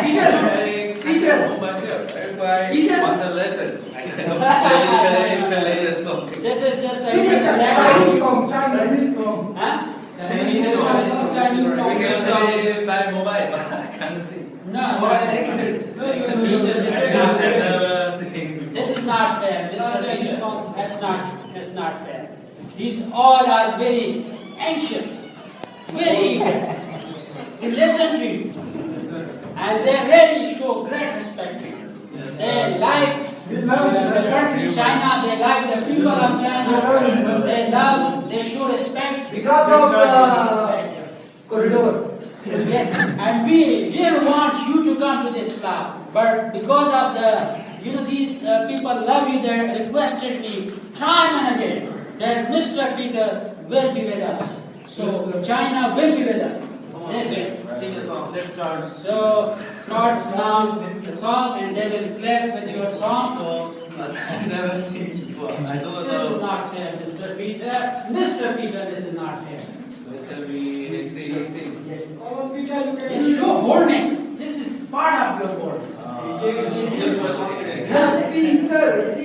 Peter. Peter. On the lesson. I cannot play the song. This is just a Sing a Chinese song. Chinese song. Huh? Chinese song. Chinese song. We can play by mobile, but I can't sing. No, this is not fair. That's not fair. These all are very anxious, very eager to listen to you, and they really show great respect to you. They like the country China. They like the people of China. They love. They show respect Because of the corridor. Yes, and we didn't want you to come to this club, but because of these people love you, they requested me time and again that Mr. Peter will be with us. So China will be with us. Sing a song. Let's start. So start now the song, and they will play with your song. I've never seen before. I don't This is know. not fair, Mr. Peter. Mr. Peter, this is not fair. Tell me, sing. Yes. Oh, Peter, you can. It's your boldness. This is part of your boldness. Yes, Peter.